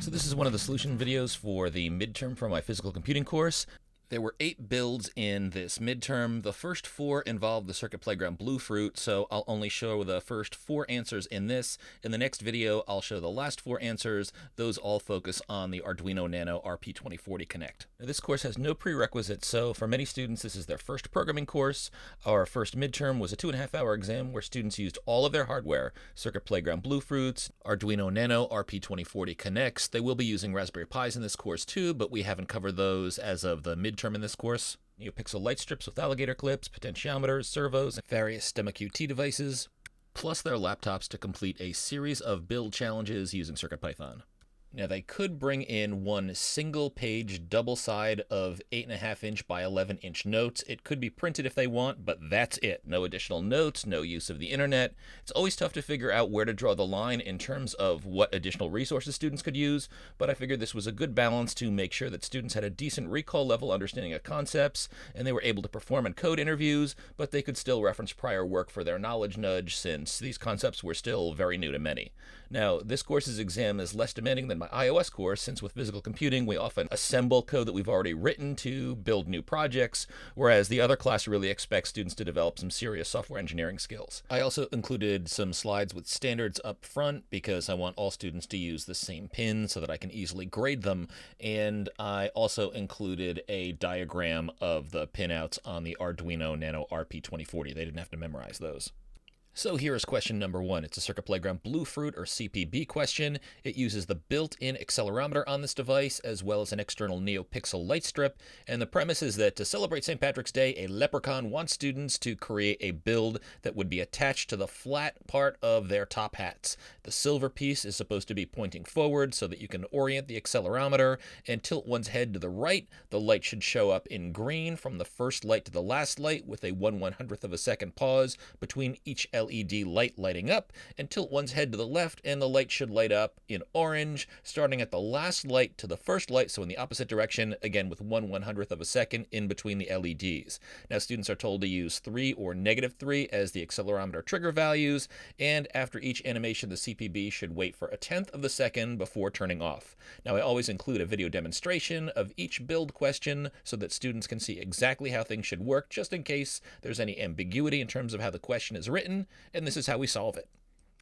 So this is one of the solution videos for the midterm for my physical computing course. There were 8 builds in this midterm. The first 4 involved the Circuit Playground Blue Fruit, so I'll only show the first 4 answers in this. In the next video, I'll show the last 4 answers. Those all focus on the Arduino Nano RP2040 Connect. Now, this course has no prerequisites, so for many students, this is their first programming course. Our first midterm was a 2.5-hour exam where students used all of their hardware, Circuit Playground Blue Fruits, Arduino Nano RP2040 Connects. They will be using Raspberry Pis in this course too, but we haven't covered those as of the midterm in this course. NeoPixel light strips with alligator clips, potentiometers, servos, and various STEMMA QT devices, plus their laptops to complete a series of build challenges using CircuitPython. Now, they could bring in one single page double side of 8.5-inch by 11-inch notes. It could be printed if they want, but that's it. No additional notes, no use of the internet. It's always tough to figure out where to draw the line in terms of what additional resources students could use, but I figured this was a good balance to make sure that students had a decent recall level understanding of concepts, and they were able to perform in code interviews, but they could still reference prior work for their knowledge nudge since these concepts were still very new to many. Now, this course's exam is less demanding than my iOS course, since with physical computing, we often assemble code that we've already written to build new projects, whereas the other class really expects students to develop some serious software engineering skills. I also included some slides with standards up front because I want all students to use the same pin so that I can easily grade them, and I also included a diagram of the pinouts on the Arduino Nano RP2040. They didn't have to memorize those. So here is question number 1. It's a Circuit Playground Blue Fruit or CPB question. It uses the built-in accelerometer on this device as well as an external NeoPixel light strip. And the premise is that to celebrate St. Patrick's Day, a leprechaun wants students to create a build that would be attached to the flat part of their top hats. The silver piece is supposed to be pointing forward so that you can orient the accelerometer and tilt one's head to the right. The light should show up in green from the first light to the last light with a 1/100th of a second pause between each LED light lighting up, and tilt one's head to the left and the light should light up in orange, starting at the last light to the first light, so in the opposite direction, again with 1/100th of a second in between the LEDs. Now, students are told to use 3 or -3 as the accelerometer trigger values, and after each animation, the CPB should wait for 1/10 of the second before turning off. Now, I always include a video demonstration of each build question so that students can see exactly how things should work, just in case there's any ambiguity in terms of how the question is written, and this is how we solve it.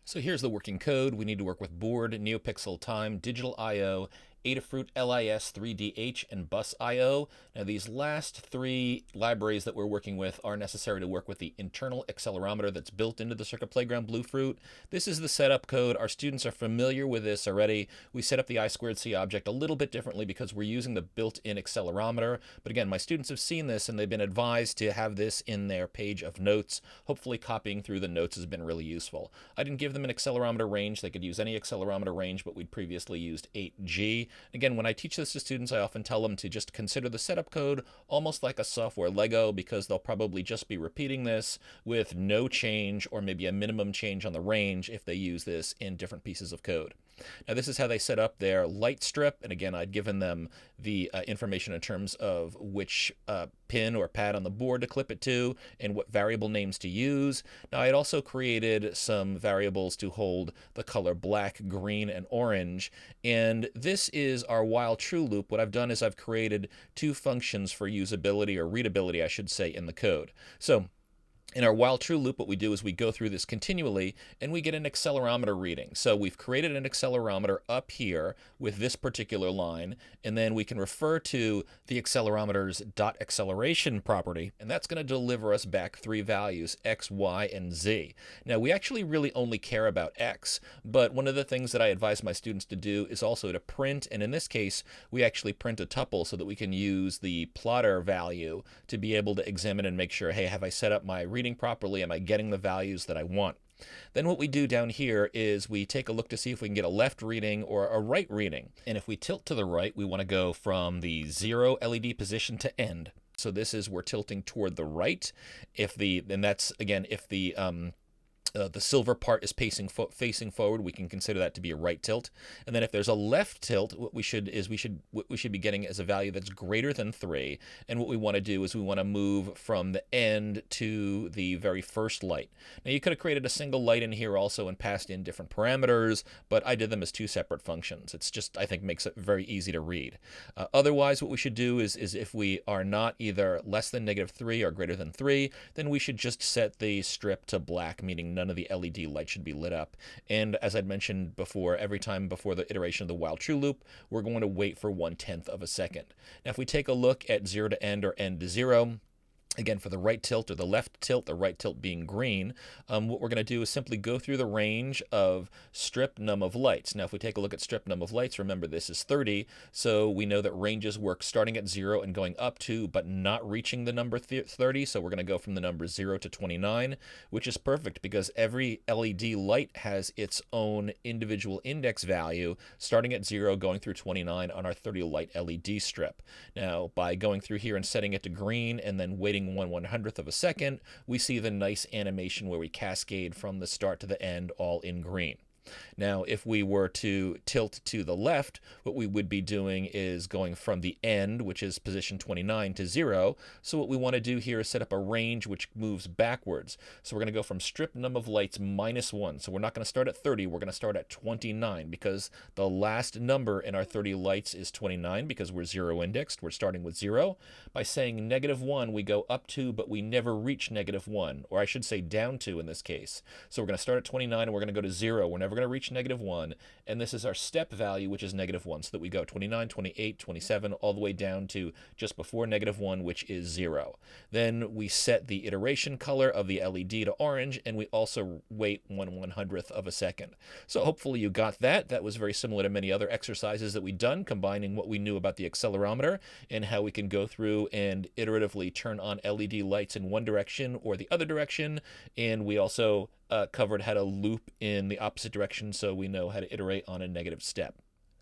So here's the working code. We need to work with board, NeoPixel time, digital I/O, Adafruit LIS 3DH, and bus I/O. Now, these last 3 libraries that we're working with are necessary to work with the internal accelerometer that's built into the Circuit Playground Blue Fruit. This is the setup code. Our students are familiar with this already. We set up the I2C object a little bit differently because we're using the built-in accelerometer. But again, my students have seen this and they've been advised to have this in their page of notes. Hopefully copying through the notes has been really useful. I didn't give them an accelerometer range. They could use any accelerometer range, but we'd previously used 8G. Again, when I teach this to students, I often tell them to just consider the setup code almost like a software Lego, because they'll probably just be repeating this with no change or maybe a minimum change on the range if they use this in different pieces of code. Now, this is how they set up their light strip, and again, I'd given them the information in terms of which pin or pad on the board to clip it to and what variable names to use. Now, I had also created some variables to hold the color black, green, and orange, and this is our while true loop. What I've done is I've created 2 functions for usability, or readability, I should say, in the code. So in our while true loop, what we do is we go through this continually and we get an accelerometer reading. So we've created an accelerometer up here with this particular line, and then we can refer to the accelerometer's .acceleration property, and that's going to deliver us back 3 values, x, y, and z. Now, we actually really only care about x, but one of the things that I advise my students to do is also to print, and in this case, we actually print a tuple so that we can use the plotter value to be able to examine and make sure, hey, have I set up my reading properly? Am I getting the values that I want? Then what we do down here is we take a look to see if we can get a left reading or a right reading. And if we tilt to the right, we want to go from the 0 LED position to end. So this is, we're tilting toward the right. And that's, again, if the the silver part is facing forward, we can consider that to be a right tilt. And then if there's a left tilt, what we should be getting is a value that's greater than 3. And what we want to do is we want to move from the end to the very first light. Now you could have created a single light in here also and passed in different parameters, but I did them as 2 separate functions. It's just, I think, makes it very easy to read. Otherwise, what we should do is if we are not either less than -3 or greater than 3, then we should just set the strip to black, meaning none of the LED lights should be lit up. And as I'd mentioned before, every time before the iteration of the while true loop, we're going to wait for 1/10 of a second. Now, if we take a look at 0 to end or end to 0, again, for the right tilt or the left tilt, the right tilt being green, what we're going to do is simply go through the range of strip num of lights. Now, if we take a look at strip num of lights, remember this is 30, so we know that ranges work starting at 0 and going up to, but not reaching the number 30, so we're going to go from the number 0 to 29, which is perfect because every LED light has its own individual index value, starting at 0, going through 29 on our 30 light LED strip. Now, by going through here and setting it to green and then waiting 1/100th of a second, we see the nice animation where we cascade from the start to the end all in green. Now, if we were to tilt to the left, what we would be doing is going from the end, which is position 29, to 0. So what we want to do here is set up a range which moves backwards. So we're going to go from strip num of lights -1. So we're not going to start at 30, we're going to start at 29 because the last number in our 30 lights is 29 because we're 0 indexed. We're starting with 0. By saying -1, we go up to, but we never reach -1, or I should say down to in this case. So we're going to start at 29 and we're going to go to 0. We're never going to reach -1, and this is our step value, which is -1, so that we go 29, 28, 27, all the way down to just before -1, which is 0. Then we set the iteration color of the LED to orange, and we also wait 1/100th of a second. So hopefully you got that. That was very similar to many other exercises that we've done, combining what we knew about the accelerometer and how we can go through and iteratively turn on LED lights in one direction or the other direction, and we also covered how to loop in the opposite direction so we know how to iterate on a negative step.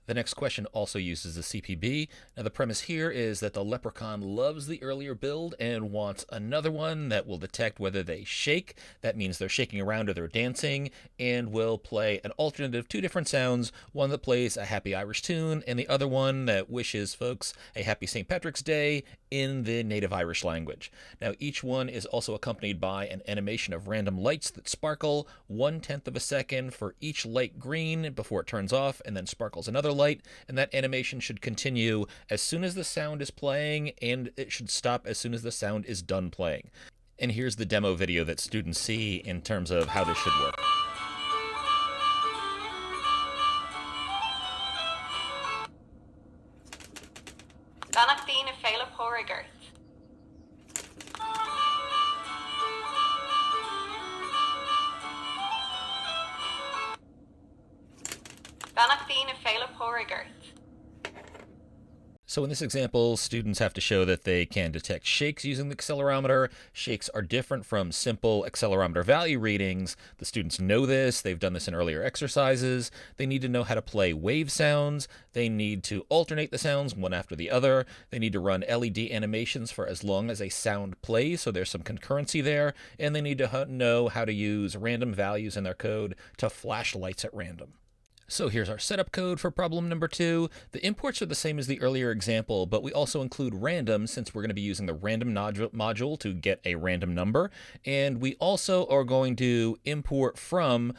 The next question also uses the CPB. Now, the premise here is that the Leprechaun loves the earlier build and wants another one that will detect whether they shake. That means they're shaking around or they're dancing, and will play an alternative 2 different sounds, one that plays a happy Irish tune and the other one that wishes folks a happy St. Patrick's Day in the native Irish language. Now, each one is also accompanied by an animation of random lights that sparkle 1/10 of a second for each light green before it turns off and then sparkles another light, and that animation should continue as soon as the sound is playing, and it should stop as soon as the sound is done playing. And here's the demo video that students see in terms of how this should work. Banach dína féile pórigar. Banach dína féile pórigar. So in this example, students have to show that they can detect shakes using the accelerometer. Shakes are different from simple accelerometer value readings. The students know this. They've done this in earlier exercises. They need to know how to play wave sounds. They need to alternate the sounds one after the other. They need to run LED animations for as long as a sound plays, so there's some concurrency there. And they need to know how to use random values in their code to flash lights at random. So here's our setup code for problem number 2. The imports are the same as the earlier example, but we also include random since we're going to be using the random module to get a random number. And we also are going to import from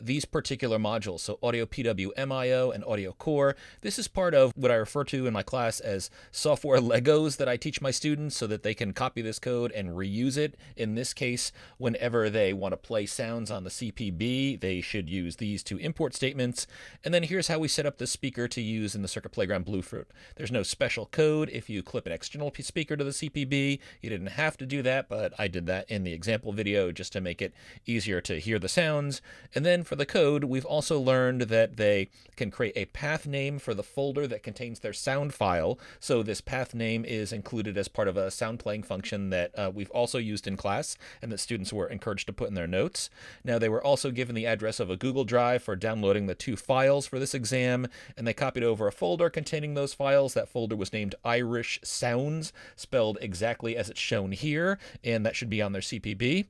these particular modules, so Audio PWMIO and Audio Core. This is part of what I refer to in my class as software Legos that I teach my students so that they can copy this code and reuse it. In this case, whenever they want to play sounds on the CPB, they should use these 2 import statements. And then here's how we set up the speaker to use in the Circuit Playground Bluefruit. There's no special code if you clip an external speaker to the CPB. You didn't have to do that, but I did that in the example video just to make it easier to hear the sounds. And then for the code, we've also learned that they can create a path name for the folder that contains their sound file. So this path name is included as part of a sound playing function that we've also used in class and that students were encouraged to put in their notes. Now, they were also given the address of a Google Drive for downloading the 2 files for this exam, and they copied over a folder containing those files. That folder was named Irish Sounds, spelled exactly as it's shown here, and that should be on their CPB.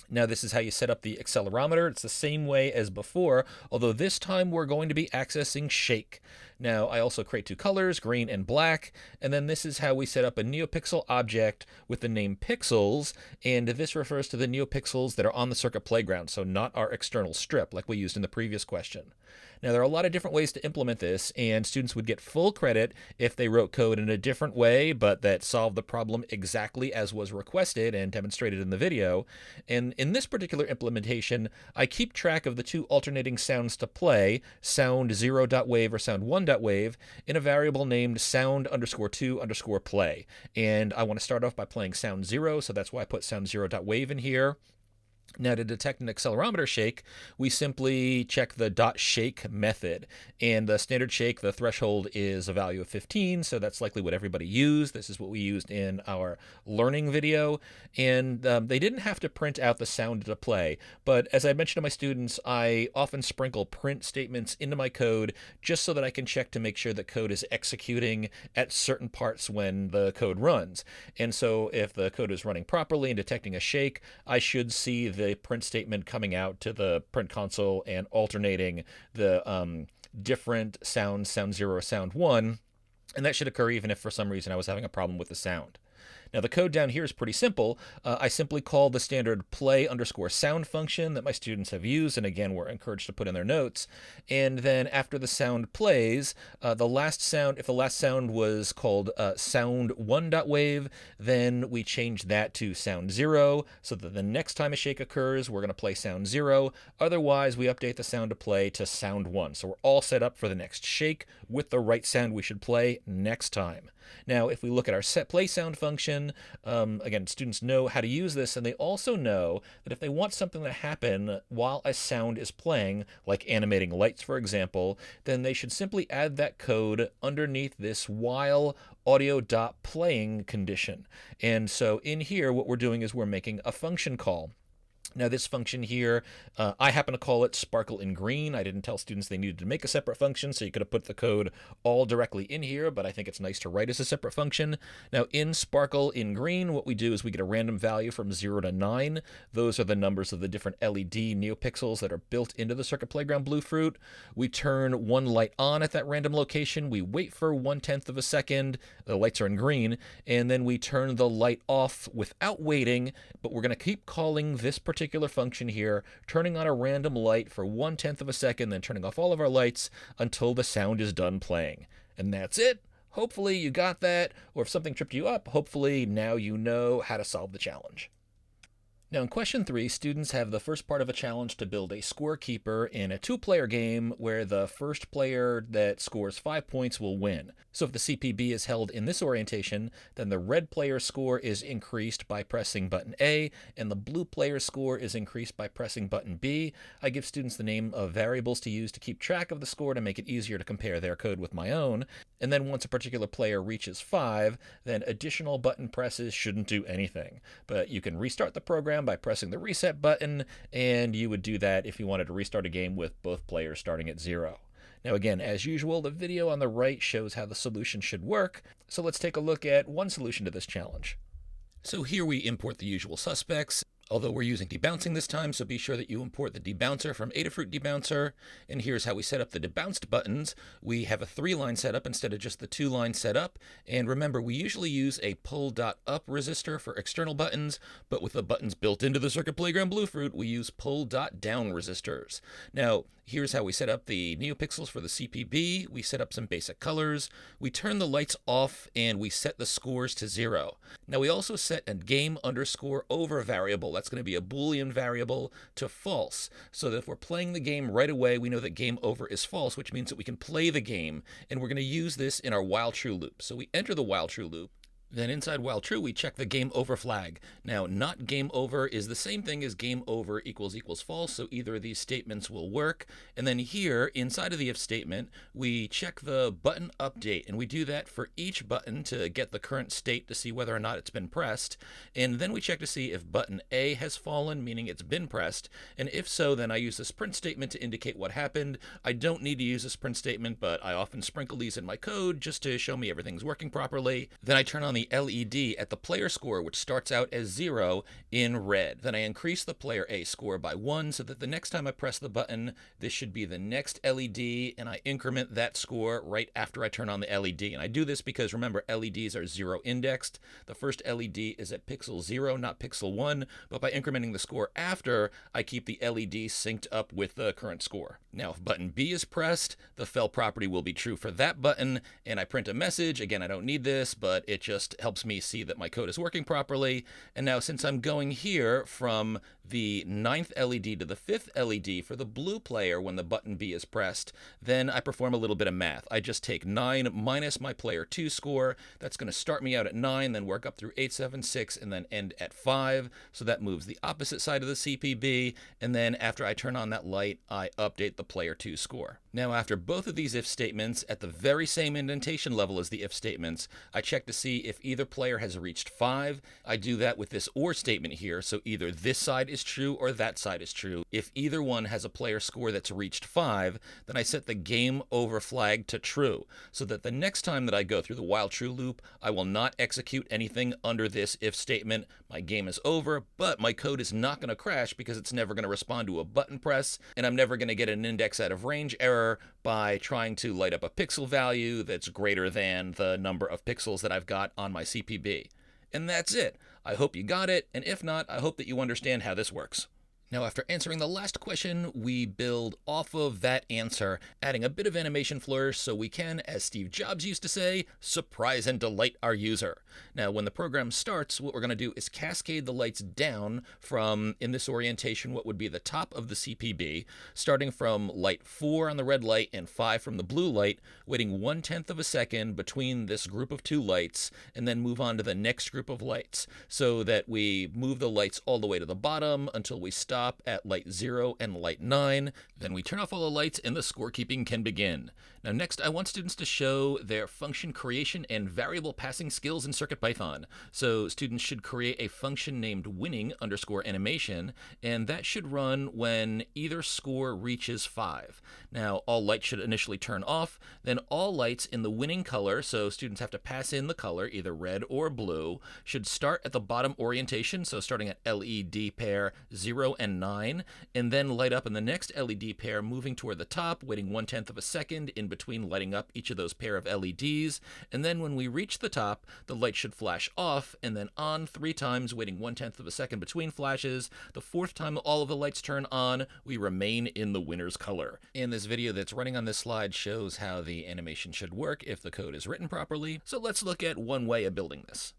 Now this is how you set up the accelerometer. It's the same way as before, although this time we're going to be accessing shake. Now I also create two colors, green and black, and then this is how we set up a NeoPixel object with the name pixels, and this refers to the NeoPixels that are on the circuit playground, so not our external strip like we used in the previous question. Now, there are a lot of different ways to implement this, and students would get full credit if they wrote code in a different way, but that solved the problem exactly as was requested and demonstrated in the video. And in this particular implementation, I keep track of the two alternating sounds to play, sound0.wave or sound1.wave, in a variable named sound_2_play. And I want to start off by playing sound 0, so that's why I put sound0.wave in here. Now, to detect an accelerometer shake, we simply check the .shake method. And the standard shake, the threshold is a value of 15, so that's likely what everybody used. This is what we used in our learning video. And they didn't have to print out the sound to play. But as I mentioned to my students, I often sprinkle print statements into my code just so that I can check to make sure that code is executing at certain parts when the code runs. And so if the code is running properly and detecting a shake, I should see the print statement coming out to the print console and alternating the different sounds, sound 0 or sound 1, and that should occur even if for some reason I was having a problem with the sound. Now, the code down here is pretty simple. I simply call the standard play_sound function that my students have used, and again, we're encouraged to put in their notes. And then after the sound plays, if the last sound was called sound1.wave, then we change that to sound 0, so that the next time a shake occurs, we're going to play sound 0. Otherwise, we update the sound to play to sound 1. So we're all set up for the next shake with the right sound we should play next time. Now, if we look at our setPlaySound function, again, students know how to use this, and they also know that if they want something to happen while a sound is playing, like animating lights, for example, then they should simply add that code underneath this while audio.playing condition. And so in here, what we're doing is we're making a function call. Now, this function here, I happen to call it sparkle in green. I didn't tell students they needed to make a separate function, so you could have put the code all directly in here, but I think it's nice to write as a separate function. Now, in sparkle in green, what we do is we get a random value from 0 to 9. Those are the numbers of the different LED NeoPixels that are built into the Circuit Playground Bluefruit. We turn one light on at that random location. We wait for 1/10 of a second. The lights are in green. And then we turn the light off without waiting, but we're going to keep calling this particular function here, turning on a random light for 1/10 of a second, then turning off all of our lights until the sound is done playing. And that's it. Hopefully you got that, or if something tripped you up, hopefully now you know how to solve the challenge. Now, in question 3, students have the first part of a challenge to build a scorekeeper in a 2-player game where the first player that scores 5 points will win. So if the CPB is held in this orientation, then the red player's score is increased by pressing button A, and the blue player's score is increased by pressing button B. I give students the name of variables to use to keep track of the score to make it easier to compare their code with my own. And then once a particular player reaches 5, then additional button presses shouldn't do anything. But you can restart the program by pressing the reset button, and you would do that if you wanted to restart a game with both players starting at 0. Now again, as usual, the video on the right shows how the solution should work, so let's take a look at one solution to this challenge. So here we import the usual suspects, although we're using debouncing this time, so be sure that you import the debouncer from Adafruit Debouncer. And here's how we set up the debounced buttons. We have a 3-line setup instead of just the 2-line setup. And remember, we usually use a pull.up resistor for external buttons, but with the buttons built into the Circuit Playground Bluefruit, we use pull.down resistors. Now, here's how we set up the NeoPixels for the CPB. We set up some basic colors. We turn the lights off, and we set the scores to 0. Now, we also set a game_over variable. That's going to be a Boolean variable to false, so that if we're playing the game right away, we know that game over is false, which means that we can play the game, and we're going to use this in our while true loop. So we enter the while true loop. Then inside while true, we check the game over flag. Now, not game over is the same thing as game over equals false, so either of these statements will work. And then here, inside of the if statement, we check the button update, and we do that for each button to get the current state to see whether or not it's been pressed. And then we check to see if button A has fallen, meaning it's been pressed. And if so, then I use this print statement to indicate what happened. I don't need to use this print statement, but I often sprinkle these in my code just to show me everything's working properly. Then I turn on the the LED at the player score, which starts out as 0 in red. Then I increase the player A score by 1 so that the next time I press the button, this should be the next LED, and I increment that score right after I turn on the LED. And I do this because, remember, LEDs are 0 indexed. The first LED is at pixel 0, not pixel 1, but by incrementing the score after, I keep the LED synced up with the current score. Now, if button B is pressed, the fell property will be true for that button, and I print a message. Again, I don't need this, but it just helps me see that my code is working properly. And now, since I'm going here from the 9th LED to the 5th LED for the blue player when the button B is pressed, then I perform a little bit of math. I just take 9 minus my player 2 score. That's going to start me out at 9, then work up through 8, 7, 6, and then end at 5. So that moves the opposite side of the CPB. And then after I turn on that light, I update the player 2 score. Now, after both of these if statements at the very same indentation level as the if statements, I check to see if either player has reached 5. I do that with this OR statement here, so either this side is true or that side is true. If either one has a player score that's reached 5, then I set the game over flag to true, so that the next time that I go through the while true loop, I will not execute anything under this if statement. My game is over, but my code is not going to crash because it's never going to respond to a button press, and I'm never going to get an index out of range error by trying to light up a pixel value that's greater than the number of pixels that I've got on my CPB. And that's it. I hope you got it, and if not, I hope that you understand how this works. Now, after answering the last question, we build off of that answer, adding a bit of animation flourish so we can, as Steve Jobs used to say, surprise and delight our user. Now, when the program starts, what we're going to do is cascade the lights down from, in this orientation, what would be the top of the CPB, starting from light 4 on the red light and 5 from the blue light, waiting 1/10 of a second between this group of 2 lights, and then move on to the next group of lights, so that we move the lights all the way to the bottom until we stop at light 0 and light 9. Then we turn off all the lights and the scorekeeping can begin. Now next, I want students to show their function creation and variable passing skills in CircuitPython. So students should create a function named winning_animation, and that should run when either score reaches 5. Now all lights should initially turn off, then all lights in the winning color, so students have to pass in the color, either red or blue, should start at the bottom orientation, so starting at LED pair 0 and 9, and then light up in the next LED pair, moving toward the top, waiting 1/10 of a second in between lighting up each of those pair of LEDs, and then when we reach the top, the light should flash off, and then on 3 times, waiting 1/10 of a second between flashes. The 4th time all of the lights turn on, we remain in the winner's color. And this video that's running on this slide shows how the animation should work if the code is written properly, so let's look at one way of building this.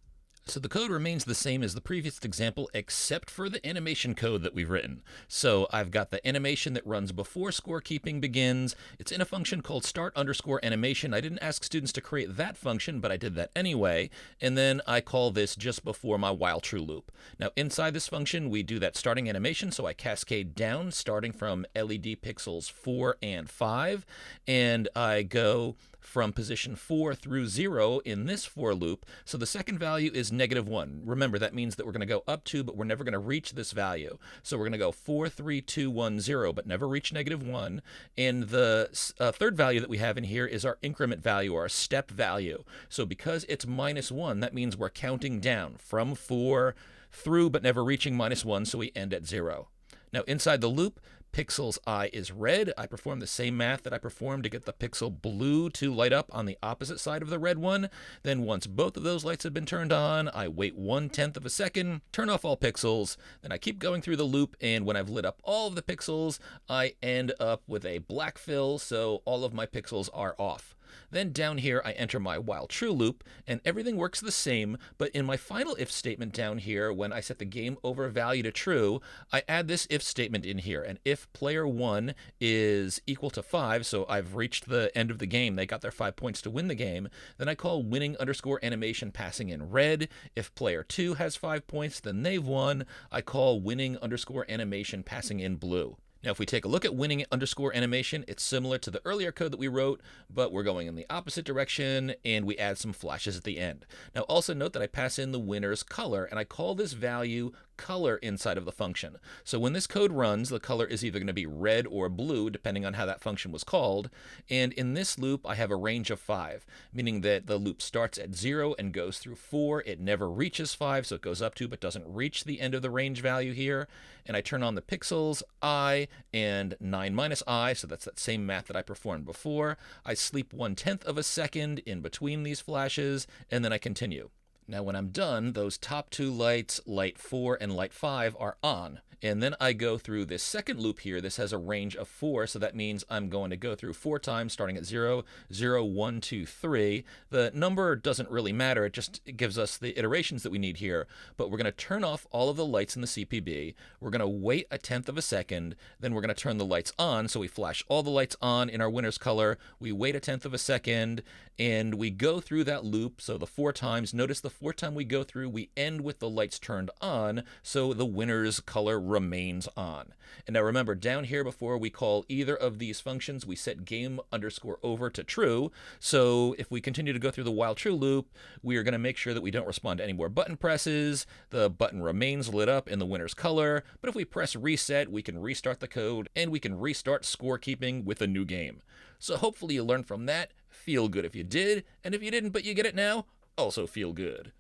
So the code remains the same as the previous example, except for the animation code that we've written. So I've got the animation that runs before scorekeeping begins. It's in a function called start_animation. I didn't ask students to create that function, but I did that anyway. And then I call this just before my while true loop. Now inside this function, we do that starting animation. So I cascade down, starting from LED pixels 4 and 5. And I go from position 4 through 0 in this for loop. So the second value is -1. Remember, that means that we're going to go up 2, but we're never going to reach this value. So we're going to go 4, 3, 2, 1, 0, but never reach -1. And the third value that we have in here is our increment value, or our step value. So because it's -1, that means we're counting down from 4 through, but never reaching -1, so we end at 0. Now inside the loop, pixels I is red. I perform the same math that I performed to get the pixel blue to light up on the opposite side of the red one. Then once both of those lights have been turned on, I wait 1/10 of a second, turn off all pixels, then I keep going through the loop, and when I've lit up all of the pixels, I end up with a black fill, so all of my pixels are off. Then down here, I enter my while true loop, and everything works the same, but in my final if statement down here, when I set the game over value to true, I add this if statement in here, and if player 1 is equal to 5, so I've reached the end of the game, they got their 5 points to win the game, then I call winning_animation passing in red. If player 2 has 5 points, then they've won. I call winning_animation passing in blue. Now, if we take a look at winning_animation, it's similar to the earlier code that we wrote, but we're going in the opposite direction, and we add some flashes at the end. Now, also note that I pass in the winner's color, and I call this value color inside of the function. So when this code runs, the color is either going to be red or blue, depending on how that function was called. And in this loop, I have a range of 5, meaning that the loop starts at 0 and goes through 4. It never reaches 5, so it goes up to but doesn't reach the end of the range value here. And I turn on the pixels, I, and 9 minus I, so that's that same math that I performed before. I sleep 1/10 of a second in between these flashes, and then I continue. Now when I'm done, those top 2 lights, light 4 and light 5, are on. And then I go through this second loop here. This has a range of 4, so that means I'm going to go through 4 times, starting at 0, 0, 1, 2, 3. The number doesn't really matter. It just gives us the iterations that we need here. But we're going to turn off all of the lights in the CPB. We're going to wait 1/10 of a second. Then we're going to turn the lights on. So we flash all the lights on in our winner's color. We wait 1/10 of a second, and we go through that loop. So the 4 times. Notice the 4th time we go through, we end with the lights turned on. So the winner's color remains on. And now remember, down here before we call either of these functions, we set game_over to true. So if we continue to go through the while true loop, we are going to make sure that we don't respond to any more button presses. The button remains lit up in the winner's color. But if we press reset, we can restart the code and we can restart scorekeeping with a new game. So hopefully you learned from that. Feel good if you did. And if you didn't but you get it now, also feel good.